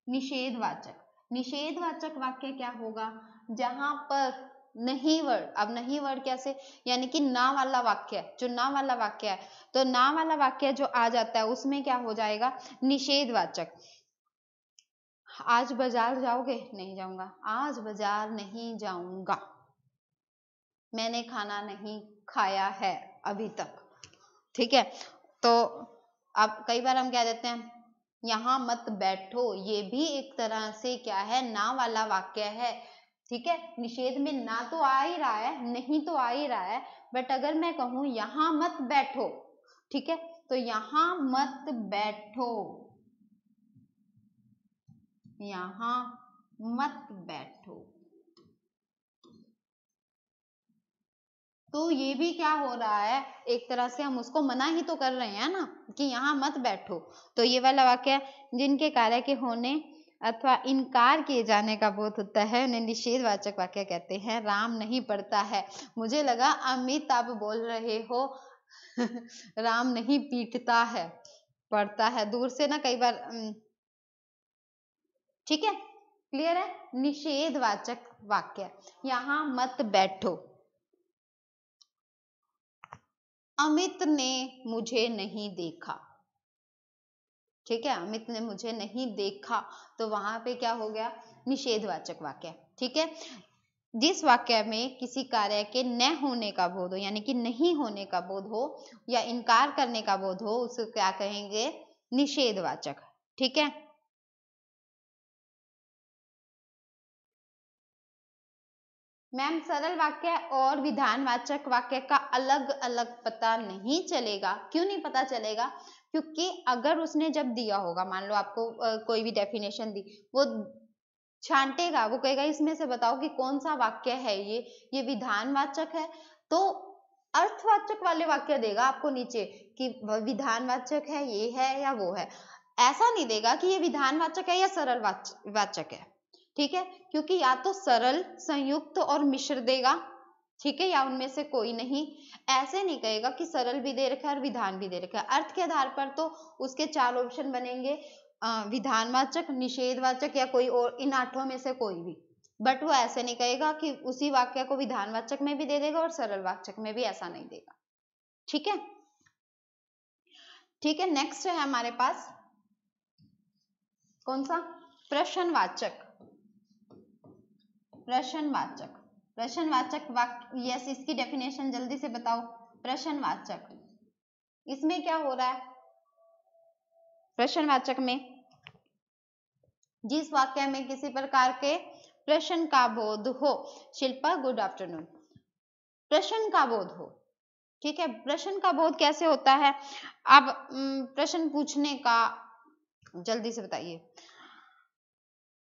निषेधवाचक, निषेधवाचक वाक्य क्या होगा? जहां पर नहीं वर्ड, अब नहीं वर्ड कैसे? यानी कि ना वाला वाक्य, जो ना वाला वाक्य है, तो ना वाला वाक्य जो आ जाता है उसमें क्या हो जाएगा? निषेधवाचक। आज बाजार जाओगे? नहीं जाऊंगा। आज बाजार नहीं जाऊंगा। मैंने खाना नहीं खाया है अभी तक। ठीक है, तो अब कई बार हम कह देते हैं यहाँ मत बैठो, ये भी एक तरह से क्या है? ना वाला वाक्य है। ठीक है, निषेध में ना तो आ ही रहा है, नहीं तो आ ही रहा है, बट अगर मैं कहूं यहाँ मत बैठो, ठीक है, तो यहाँ मत बैठो, यहाँ मत बैठो, तो ये भी क्या हो रहा है? एक तरह से हम उसको मना ही तो कर रहे हैं ना, कि यहाँ मत बैठो। तो ये वाला वाक्य, जिनके कार्य के होने अथवा इनकार किए जाने का बोध होता है उन्हें निषेधवाचक वाक्य कहते हैं। राम नहीं पढ़ता है, मुझे लगा अमित आप बोल रहे हो राम नहीं पीटता है, पढ़ता है, दूर से ना कई बार। ठीक है, क्लियर है? निषेधवाचक वाक्य, यहाँ मत बैठो। अमित ने मुझे नहीं देखा। ठीक है, अमित ने मुझे नहीं देखा, तो वहां पे क्या हो गया? निषेधवाचक वाक्य। ठीक है, जिस वाक्य में किसी कार्य के न होने का बोध हो, यानी कि नहीं होने का बोध हो या इनकार करने का बोध हो, उसे क्या कहेंगे? निषेधवाचक। ठीक है, मैम सरल वाक्य और विधानवाचक वाक्य का अलग अलग पता नहीं चलेगा। क्यों नहीं पता चलेगा? क्योंकि अगर उसने जब दिया होगा, मान लो आपको कोई भी डेफिनेशन दी, वो छांटेगा, वो कहेगा इसमें से बताओ कि कौन सा वाक्य है ये विधानवाचक है, तो अर्थवाचक वाले वाक्य देगा आपको नीचे कि विधानवाचक है, ये है या वो है। ऐसा नहीं देगा कि ये विधानवाचक है या सरल वाचक है। ठीक है, क्योंकि या तो सरल, संयुक्त और मिश्र देगा, ठीक है, या उनमें से कोई नहीं। ऐसे नहीं कहेगा कि सरल भी दे रखा है और विधान भी दे रखा है। अर्थ के आधार पर तो उसके 4 ऑप्शन बनेंगे, विधानवाचक, निषेधवाचक या कोई और, इन 8 में से कोई भी। बट वो ऐसे नहीं कहेगा कि उसी वाक्य को विधानवाचक में भी दे देगा और सरल वाचक में भी, ऐसा नहीं देगा। ठीक है, ठीक है। नेक्स्ट है हमारे पास कौन सा, प्रश्नवाचक। प्रश्नवाचक, प्रश्नवाचक वाक्य, यस, इसकी डेफिनेशन जल्दी से बताओ। प्रश्नवाचक, इसमें क्या हो रहा है? प्रश्नवाचक में जिस वाक्य में किसी प्रकार के प्रश्न का बोध हो। Shilpa, good afternoon. प्रश्न का बोध हो, ठीक है। प्रश्न का बोध कैसे होता है? अब प्रश्न पूछने का, जल्दी से बताइए।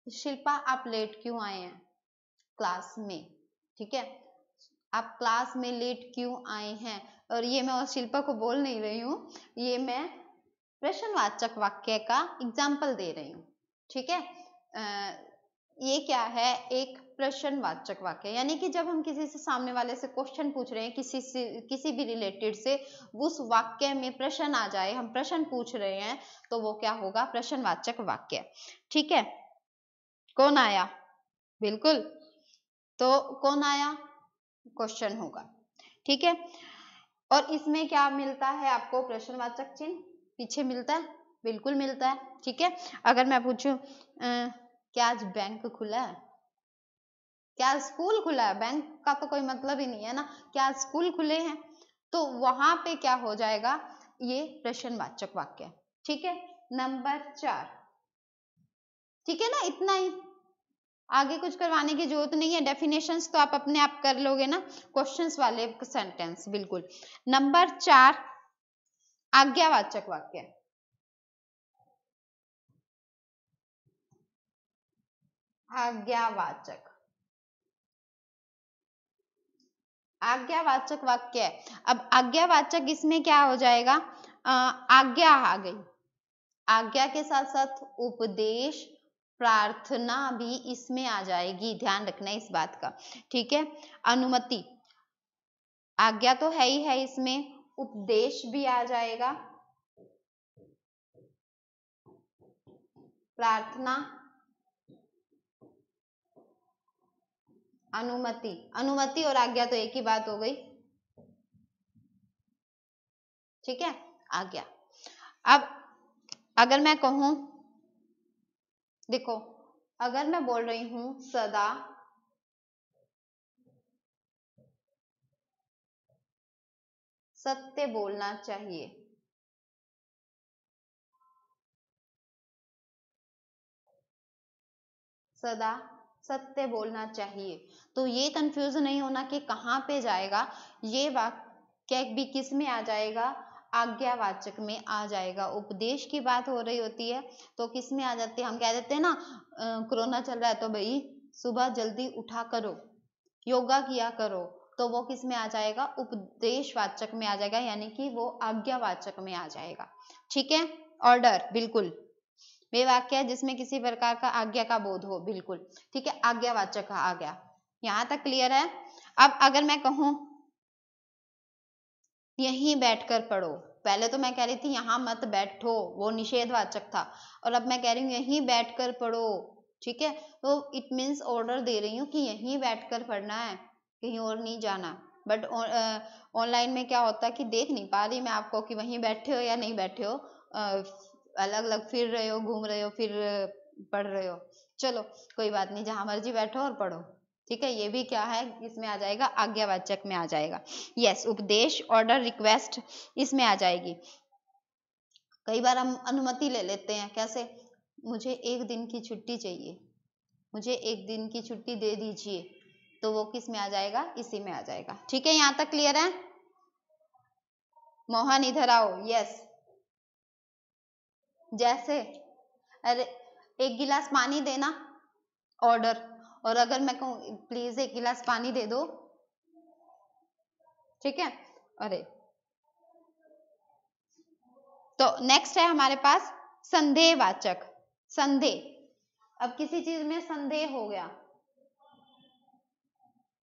शिल्पा, आप लेट क्यों आए हैं क्लास में? ठीक है, आप क्लास में लेट क्यों आए हैं? और ये मैं शिल्पा को बोल नहीं रही हूँ, ये मैं प्रश्नवाचक वाक्य का एग्जाम्पल दे रही हूँ। ठीक है, ये क्या है, एक प्रश्नवाचक वाक्य, यानी कि जब हम किसी से, सामने वाले से क्वेश्चन पूछ रहे हैं, किसी भी रिलेटेड से, उस वाक्य में प्रश्न आ जाए, हम प्रश्न पूछ रहे हैं, तो वो क्या होगा? प्रश्नवाचक वाक्य। ठीक है, कौन आया? बिल्कुल, तो कौन आया? क्वेश्चन होगा। ठीक है, और इसमें क्या मिलता है आपको? प्रश्नवाचक चिन्ह पीछे मिलता है, बिल्कुल मिलता है। ठीक है, अगर मैं पूछूं क्या आज बैंक खुला है, क्या स्कूल खुला है, बैंक का तो कोई मतलब ही नहीं है ना, क्या स्कूल खुले हैं, तो वहां पे क्या हो जाएगा? ये प्रश्नवाचक वाक्य। ठीक है, नंबर 4। ठीक है ना, इतना ही, आगे कुछ करवाने की जरूरत नहीं है। डेफिनेशंस तो आप अपने आप कर लोगे ना, क्वेश्चंस वाले सेंटेंस। बिल्कुल। नंबर 4, आज्ञावाचक वाक्य। आज्ञावाचक, आज्ञावाचक वाक्य। अब आज्ञावाचक, इसमें क्या हो जाएगा? आज्ञा आ गई, आज्ञा के साथ साथ उपदेश, प्रार्थना भी इसमें आ जाएगी, ध्यान रखना इस बात का। ठीक है, अनुमति, आज्ञा तो है ही है, इसमें उपदेश भी आ जाएगा, प्रार्थना, अनुमति। अनुमति और आज्ञा तो एक ही बात हो गई। ठीक है, आज्ञा। अब अगर मैं कहूं, देखो, अगर मैं बोल रही हूं सदा सत्य बोलना चाहिए, सदा सत्य बोलना चाहिए, तो ये कंफ्यूज नहीं होना कि कहाँ पे जाएगा, ये वाक्य भी किस में आ जाएगा? आज्ञावाचक में आ जाएगा। उपदेश की बात हो रही होती है तो किस में आ जाती है? हम कह देते हैं ना, कोरोना चल रहा है तो भाई सुबह जल्दी उठा करो, योगा किया करो, तो वो किस में आ जाएगा? उपदेशवाचक में आ जाएगा, यानी कि वो आज्ञावाचक में आ जाएगा। ठीक है, ऑर्डर, बिल्कुल, वे वाक्य है जिसमें किसी प्रकार का आज्ञा का बोध हो। बिल्कुल, ठीक है, आज्ञावाचक आ गया। यहां तक क्लियर है? अब अगर मैं कहूं यहीं बैठकर पढ़ो, पहले तो मैं कह रही थी यहां मत बैठो, वो निषेधवाचक था, और अब मैं कह रही हूँ यहीं बैठकर पढ़ो। ठीक है, तो इट मीन्स ऑर्डर दे रही हूँ कि यहीं बैठकर पढ़ना है, कहीं और नहीं जाना। बट ऑनलाइन में क्या होता है कि देख नहीं पा रही मैं आपको कि वहीं बैठे हो या नहीं बैठे हो, अलग अलग फिर रहे हो, घूम रहे हो, फिर पढ़ रहे हो। चलो कोई बात नहीं, जहां मर्जी बैठो और पढ़ो। ठीक है, ये भी क्या है, इसमें आ जाएगा, आज्ञावाचक में आ जाएगा। यस, उपदेश, ऑर्डर, रिक्वेस्ट इसमें आ जाएगी। कई बार हम अनुमति ले लेते हैं, कैसे? मुझे 1 दिन की छुट्टी चाहिए, मुझे 1 दिन की छुट्टी दे दीजिए, तो वो किस में आ जाएगा? इसी में आ जाएगा। ठीक है, यहां तक क्लियर है? मोहन इधर आओ। यस, जैसे, अरे 1 गिलास पानी देना, ऑर्डर, और अगर मैं कहूँ प्लीज 1 गिलास पानी दे दो, ठीक है, अरे। तो नेक्स्ट है हमारे पास संदेहवाचक। संदेह, अब किसी चीज में संदेह हो गया,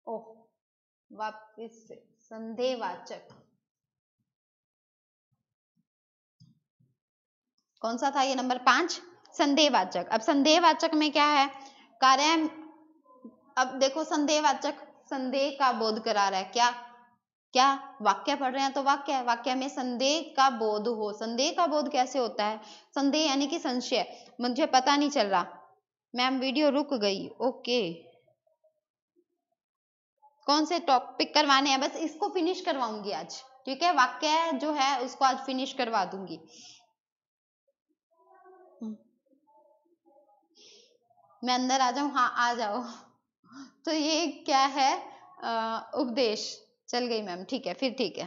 ओह वापिस से संदेहवाचक कौन सा था? ये नंबर 5 संदेहवाचक। अब संदेहवाचक में क्या है? कार्य, अब देखो संदेहवाचक संदेह का बोध करा रहा है। क्या क्या वाक्य पढ़ रहे हैं तो वाक्य है, वाक्य में संदेह का बोध हो। संदेह का बोध कैसे होता है? संदेह यानी कि संशय, मुझे पता नहीं चल रहा। मैम वीडियो रुक गई, ओके। कौन से टॉपिक करवाने हैं? बस इसको फिनिश करवाऊंगी आज, ठीक है। वाक्य जो है उसको आज फिनिश करवा दूंगी। मैं अंदर आ जाऊं? हाँ आ जाओ। तो ये क्या है? उपदेश। चल गई मैम, ठीक है, फिर ठीक है।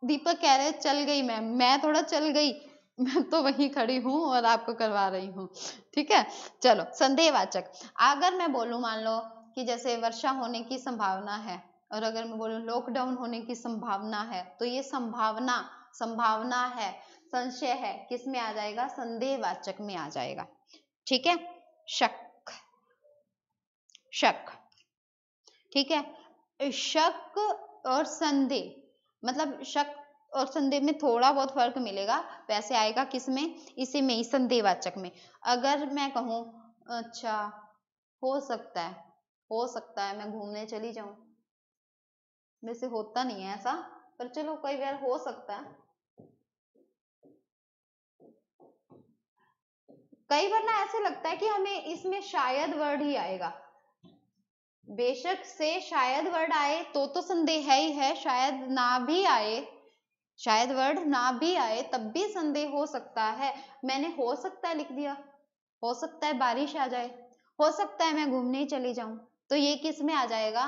दीपक कह रहे चल गई मैम, मैं थोड़ा चल गई, मैं तो वहीं खड़ी हूँ और आपको करवा रही हूँ, ठीक है। चलो, संदेहवाचक। अगर मैं बोलूं, मान लो कि जैसे वर्षा होने की संभावना है, और अगर मैं बोलूं लॉकडाउन होने की संभावना है, तो ये संभावना, संभावना है, संशय है, किस में आ जाएगा? संदेहवाचक में आ जाएगा, ठीक है। शक, शक, ठीक है। शक और संदेह, मतलब शक और संदेह में थोड़ा बहुत फर्क मिलेगा, वैसे आएगा किस में? इसी में ही, संदेहवाचक में। अगर मैं कहूँ अच्छा हो सकता है, हो सकता है मैं घूमने चली जाऊं, वैसे होता नहीं है ऐसा, पर चलो कई बार हो सकता है। कई बार ना ऐसे लगता है कि हमें इसमें शायद वर्ड ही आएगा, बेशक से शायद वर्ड आए तो संदेह है ही है, शायद ना भी आए, शायद वर्ड ना भी आए तब भी संदेह हो सकता है। मैंने हो सकता है लिख दिया, हो सकता है बारिश आ जाए, हो सकता है मैं घूमने चली जाऊं, तो ये किस में आ जाएगा?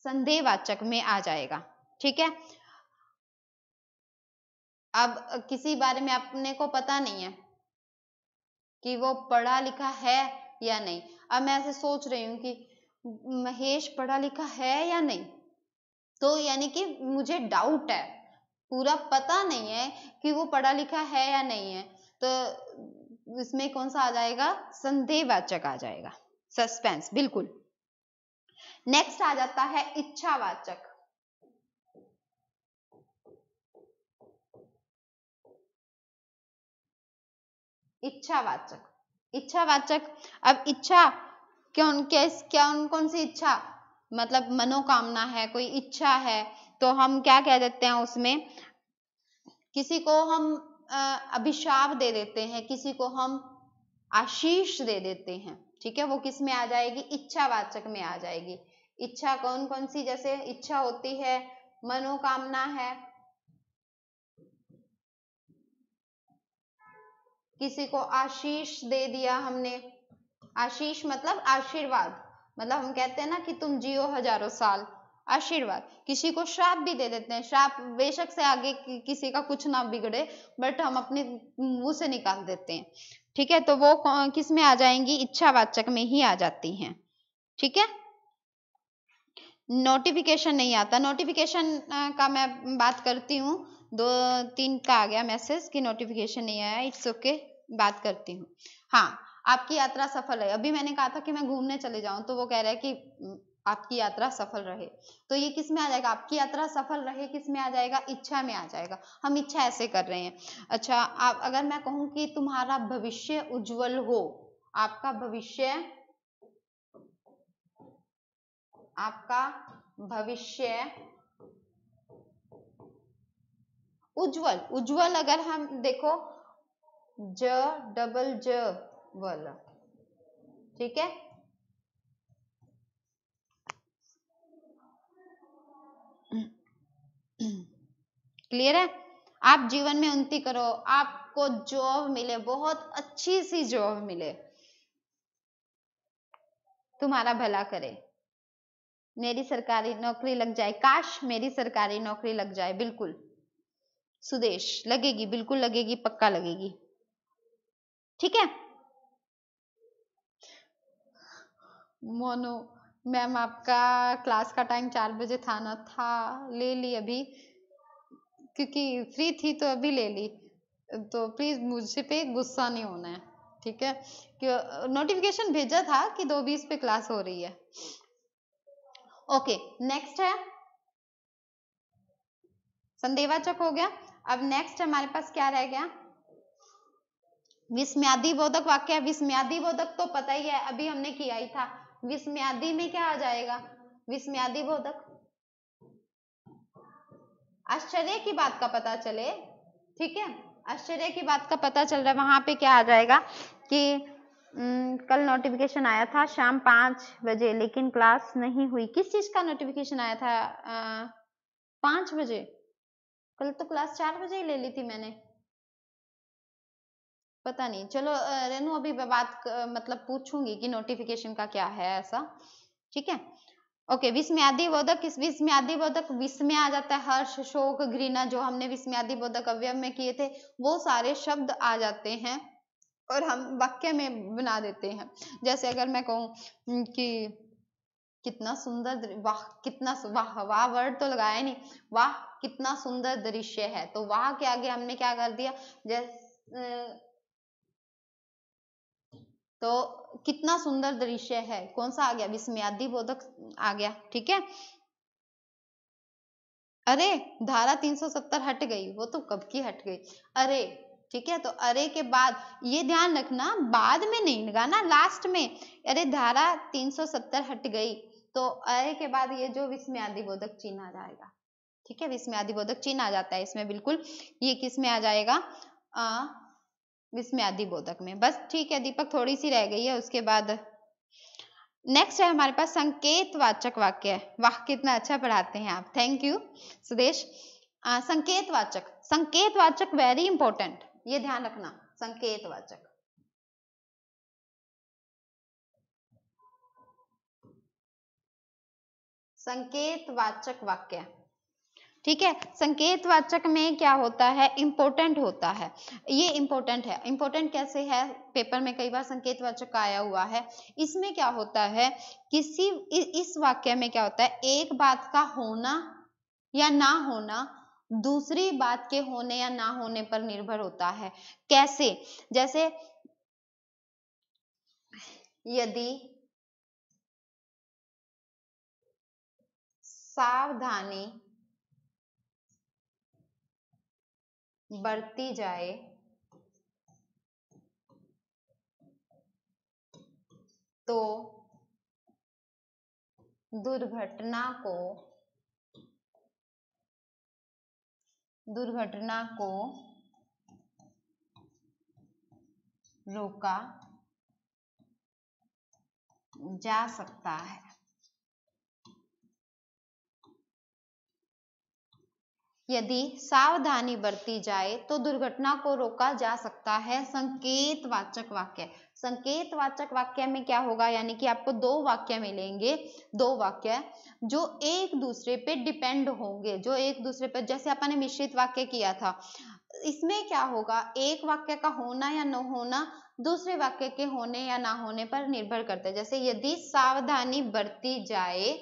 संदेहवाचक में आ जाएगा, ठीक है। अब किसी बारे में अपने को पता नहीं है कि वो पढ़ा लिखा है या नहीं। अब मैं ऐसे सोच रही हूँ कि महेश पढ़ा लिखा है या नहीं, तो यानी कि मुझे डाउट है, पूरा पता नहीं है कि वो पढ़ा लिखा है या नहीं है, तो इसमें कौन सा आ जाएगा? संदेहवाचक आ जाएगा, सस्पेंस, बिल्कुल। नेक्स्ट आ जाता है इच्छावाचक। इच्छावाचक, इच्छावाचक। अब इच्छा कौन सी इच्छा? मतलब मनोकामना है, कोई इच्छा है, तो हम क्या कह देते हैं उसमें? किसी को हम अभिशाप दे देते हैं, किसी को हम आशीष दे देते हैं, ठीक है। वो किस में आ जाएगी? इच्छावाचक में आ जाएगी। इच्छा कौन कौन सी? जैसे इच्छा होती है, मनोकामना है, किसी को आशीष दे दिया हमने, आशीष मतलब आशीर्वाद, मतलब हम कहते हैं ना कि तुम जियो हजारों साल, आशीर्वाद। किसी को श्राप भी दे देते हैं, श्राप बेशक से आगे किसी का कुछ ना बिगड़े, बट हम अपने मुंह से निकाल देते हैं, ठीक है। तो वो किस में आ जाएंगी? इच्छावाचक में ही आ जाती हैं, ठीक है। नोटिफिकेशन नहीं आता, नोटिफिकेशन का मैं बात करती हूँ, 2-3 का आ गया मैसेज कि नोटिफिकेशन नहीं आया, इट्स ओके, बात करती हूँ। हाँ, आपकी यात्रा सफल है। अभी मैंने कहा था कि मैं घूमने चले जाऊं, तो वो कह रहा है कि आपकी यात्रा सफल रहे, तो ये किस में आ जाएगा? आपकी यात्रा सफल रहे किस में आ जाएगा? इच्छा में आ जाएगा। हम इच्छा ऐसे कर रहे हैं। अच्छा, आप अगर मैं कहूँ कि तुम्हारा भविष्य उज्जवल हो, आपका भविष्य, आपका भविष्य उज्जवल, उज्जवल अगर हम देखो डबल ज वल, ठीक है। क्लियर है? आप जीवन में उन्नति करो, आपको जॉब मिले, बहुत अच्छी सी जॉब मिले, तुम्हारा भला करे, मेरी सरकारी नौकरी लग जाए, काश मेरी सरकारी नौकरी लग जाए। बिल्कुल सुदेश, लगेगी, बिल्कुल लगेगी, पक्का लगेगी, ठीक है। मोनो मैम, आपका क्लास का टाइम 4 बजे था ना? था, ले ली अभी, क्योंकि फ्री थी तो अभी ले ली, तो प्लीज मुझे पे गुस्सा नहीं होना है, ठीक है। नोटिफिकेशन भेजा था कि 2:20 पे क्लास हो रही है, ओके, नेक्स्ट है संदेहवाचक हो गया। अब नेक्स्ट हमारे पास क्या रह गया, विस्मयादि बोधक वाक्य। विस्मयादि बोधक तो पता ही है, अभी हमने किया ही था। विस्मयादि में क्या आ जाएगा, विस्मयादि बोधक आश्चर्य की बात का पता चले, ठीक है, आश्चर्य की बात का पता चल रहा है, वहां पे क्या आ जाएगा कि कल नोटिफिकेशन आया था शाम 5 बजे लेकिन क्लास नहीं हुई। किस चीज का नोटिफिकेशन आया था 5 बजे? कल तो क्लास 4 बजे ही ले ली थी मैंने, पता नहीं। चलो रेनू अभी बात मतलब पूछूंगी कि नोटिफिकेशन का क्या है ऐसा, ठीक है। ओके, विस्मयादि बोधक, किस विस्मयादि बोधक, विस्मय आ जाता है, हर्ष, शोक, घृणा, जो हमने विस्मयादि बोधक अवयव में किए थे वो सारे शब्द आ जाते हैं और हम वाक्य में बना देते हैं। जैसे अगर मैं कहूँ कि कितना सुंदर, वाह कितना, वाह वाह वर्ड तो लगाया नहीं, वाह कितना सुंदर दृश्य है, तो वाह के आगे हमने क्या कर दिया, जैसे तो कितना सुंदर दृश्य है, कौन सा आ गया, विस्मयादि बोधक आ गया, ठीक है। अरे धारा 370 हट गई, वो तो कब की हट गई, अरे, ठीक है। तो अरे के बाद ये ध्यान रखना, बाद में नहीं लगाना, लास्ट में। अरे धारा 370 हट गई तो अरे के बाद ये जो विस्मयादि बोधक चिन्ह आ जाएगा, ठीक है, विस्मयादि बोधक चिन्ह आ जाता है इसमें, बिल्कुल। ये किस में आ जाएगा, विस्मयादि बोधक में, बस, ठीक है दीपक, थोड़ी सी रह गई है, उसके बाद नेक्स्ट है हमारे पास संकेतवाचक वाक्य। वाह कितना अच्छा पढ़ाते हैं आप, थैंक यू सुदेश। संकेतवाचक, संकेतवाचक वेरी इंपॉर्टेंट, ये ध्यान रखना, संकेतवाचक। संकेतवाचक वाक्य, ठीक है। संकेतवाचक में क्या होता है, इंपॉर्टेंट होता है, ये इंपॉर्टेंट है। इंपॉर्टेंट कैसे है, पेपर में कई बार संकेतवाचक आया हुआ है। इसमें क्या होता है, किसी इस वाक्य में क्या होता है, एक बात का होना या ना होना दूसरी बात के होने या ना होने पर निर्भर होता है। कैसे, जैसे यदि सावधानी बरती जाए तो दुर्घटना को रोका जा सकता है। यदि सावधानी बरती जाए तो दुर्घटना को रोका जा सकता है। संकेतवाचक वाक्य, संकेतवाचक वाक्य में क्या होगा, यानी कि आपको दो वाक्य मिलेंगे, दो वाक्य जो एक दूसरे पे डिपेंड होंगे, जो एक दूसरे पे, जैसे अपन ने मिश्रित वाक्य किया था, इसमें क्या होगा, एक वाक्य का होना या न होना दूसरे वाक्य के होने या ना होने पर निर्भर करता है। जैसे यदि सावधानी बरती जाए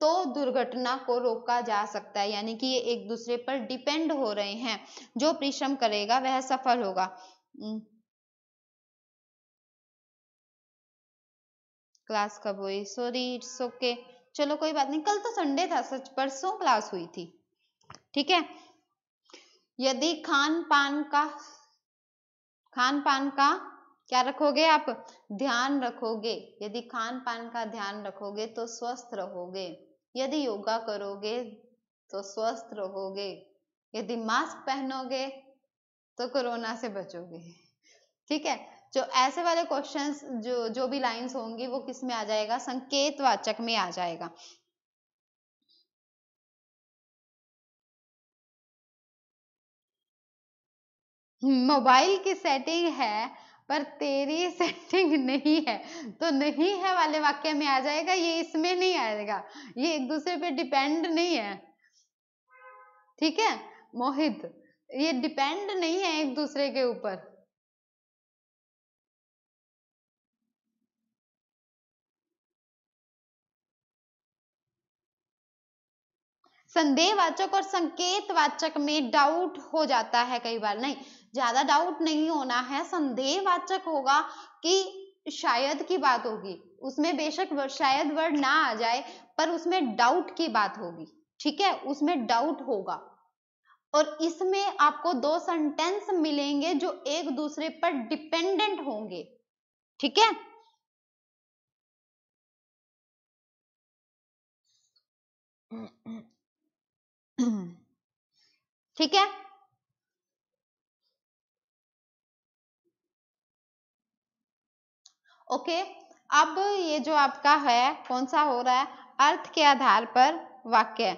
तो दुर्घटना को रोका जा सकता है, यानी कि ये एक दूसरे पर डिपेंड हो रहे हैं, जो परिश्रम करेगा वह सफल होगा। क्लास कब हुई, सॉरी, इट्स ओके, चलो कोई बात नहीं, कल तो संडे था, सच परसों क्लास हुई थी, ठीक है। यदि खान पान का क्या रखोगे आप, ध्यान रखोगे, यदि खान पान का ध्यान रखोगे तो स्वस्थ रहोगे, यदि योगा करोगे तो स्वस्थ रहोगे, यदि मास्क पहनोगे तो कोरोना से बचोगे, ठीक है। जो ऐसे वाले क्वेश्चंस, जो भी लाइंस होंगी वो किस में आ जाएगा, संकेतवाचक में आ जाएगा। मोबाइल की सेटिंग है पर तेरी सेटिंग नहीं है, तो नहीं है वाले वाक्य में आ जाएगा, ये इसमें नहीं आएगा, ये एक दूसरे पे डिपेंड नहीं है, ठीक है मोहित, ये डिपेंड नहीं है एक दूसरे के ऊपर। संदेहवाचक और संकेतवाचक में डाउट हो जाता है कई बार, नहीं, ज्यादा डाउट नहीं होना है, संदेहवाचक होगा कि शायद की बात होगी, उसमें बेशक शायद वर्ड ना आ जाए, पर उसमें डाउट की बात होगी, ठीक है, उसमें डाउट होगा। और इसमें आपको दो सेंटेंस मिलेंगे जो एक दूसरे पर डिपेंडेंट होंगे, ठीक है। ठीक है, ओके। अब ये जो आपका है कौन सा हो रहा है, अर्थ के आधार पर वाक्य।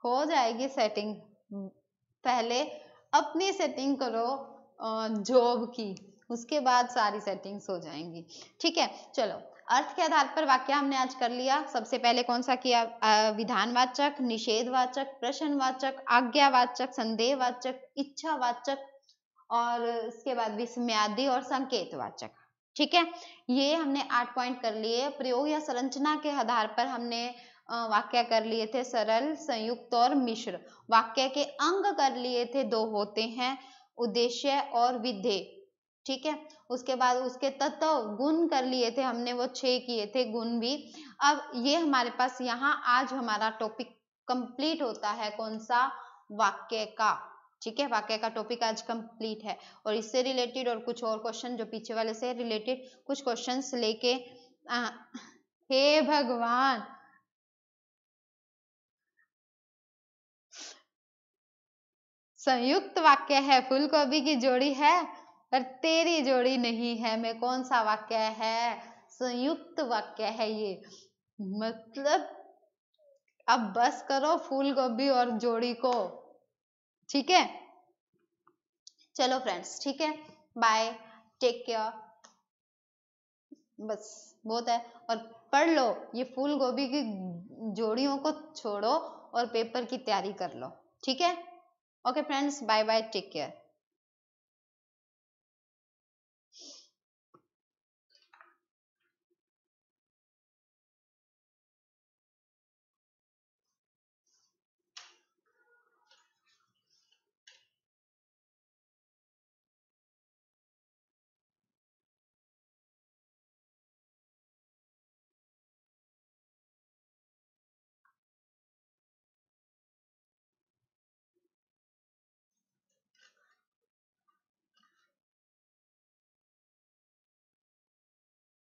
हो जाएगी सेटिंग, पहले अपनी सेटिंग करो जॉब की, उसके बाद सारी सेटिंग्स हो जाएंगी, ठीक है। चलो, अर्थ के आधार पर वाक्य हमने आज कर लिया। सबसे पहले कौन सा किया, विधानवाचक, निषेधवाचक, प्रश्नवाचक, आज्ञावाचक, संदेहवाचक, इच्छावाचक, और इसके बाद विस्मयादि और संकेतवाचक, ठीक है। ये हमने 8 पॉइंट कर लिए। प्रयोग या संरचना के आधार पर हमने वाक्य कर लिए थे सरल, संयुक्त और मिश्र। वाक्य के अंग कर लिए थे, 2 होते हैं, उद्देश्य और विधेय, ठीक है। उसके बाद उसके तत्व गुण कर लिए थे हमने, वो 6 किए थे गुण भी। अब ये हमारे पास यहाँ आज हमारा टॉपिक कंप्लीट होता है, कौन सा, वाक्य का, ठीक है। वाक्य का टॉपिक आज कंप्लीट है। और इससे रिलेटेड और कुछ और क्वेश्चन जो पीछे वाले से रिलेटेड कुछ क्वेश्चंस लेके हे भगवान, संयुक्त वाक्य है, फूल गोभी की जोड़ी है पर तेरी जोड़ी नहीं है, में कौन सा वाक्य है, संयुक्त वाक्य है ये। मतलब अब बस करो फूल गोभी और जोड़ी को, ठीक है। चलो फ्रेंड्स, ठीक है, बाय, टेक केयर, बस बहुत है। और पढ़ लो, ये फूल गोभी की जोड़ियों को छोड़ो और पेपर की तैयारी कर लो, ठीक है। Okay friends, bye bye, take care.